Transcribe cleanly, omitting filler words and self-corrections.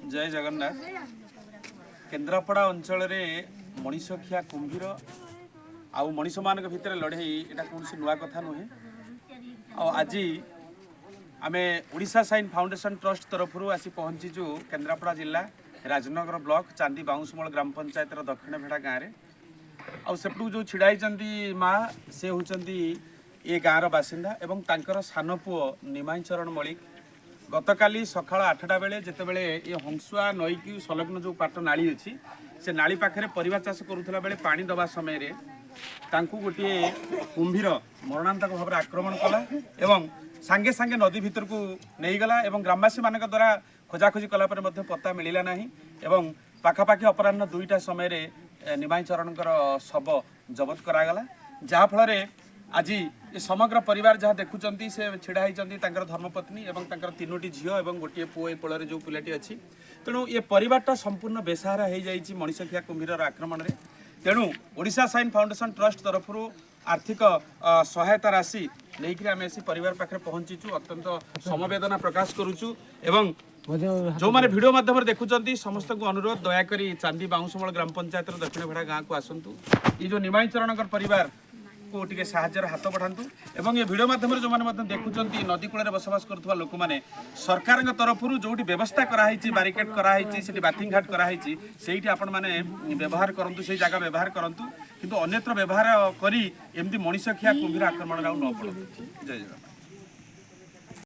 जय जगन्नाथ। केन्द्रापड़ा अंचल मनीषखिया कुंभीर आउ मनीष मान भितर लड़े यहाँ कौन नुआ कथा नुहे। आज आम ओडिशा साइन फाउंडेशन ट्रस्ट तरफ आसी पहुँचीचु केन्द्रापड़ा जिला राजनगर ब्लॉक चांदी बाउंसमल ग्राम पंचायत दक्षिण भेड़ा गाँव में। आउटू जो छिड़ाई माँ से होती ये गाँवर बासिंदा एवं तांकर सान पुओ निमाई चरण मलिक गतकाली सकाळ 8टा बेले जितेबाला ये हंसुआ नई की संलग्न जो पाट नाली अच्छी से नाली पाखे परिवा चाष करुला बेले पानी दबा समय गोटे कुंभीर मरणांतक भाव आक्रमण कला एवं सांगे सांगे नदी भितर को नहीं गला एवं ग्रामवासी मान द्वारा खोजाखोजी कलापर पत्ता मिलला नहीं एवं पाखापाखि अपराह्न 2टा समय निमाई चरण शव जबत करागला जहाँफल आज ये समग्र परिवार जहाँ देखुंट से छिड़ा होती धर्मपत्नी और 3टी झील और गोटे पुओ कोल जो पिलाटी अच्छी तेणु ये परिवारटा संपूर्ण बेसहारा हो जाइए मनीषखिया कुंभीर आक्रमण में। तेणु ओडिशा साइन फाउंडेशन ट्रस्ट तरफ आर्थिक सहायता राशि लेकिन आम ऐसी परिवार पाखे पहुँचीचु अत्यंत समवेदना प्रकाश करुचु एवं जो मैंने भिडियो माध्यम देखुंट समस्त को अनुरोध दयाकोरी चांदी बाउंसमल ग्राम पंचायत दक्षिण भेड़ा गाँव को आसतु ये जो निमाई चरण परिवार को टिके साहाय्यर हाथ बढ़ातु एवं ये भिडियो माध्यम जो मैंने देखुंट नदी कूल बसवास करुवा लोक मैंने सरकार तरफ जो व्यवस्था कराई बारिकेड कराई से बाथिंग घाट कराई से आपण मैंने व्यवहार करूँ से जगह व्यवहार करूँ किंतु अन्यत्र व्यवहार करी एमती मनीषखिया कुंभीर आक्रमण न पड़ू। जय जगन्नाथ।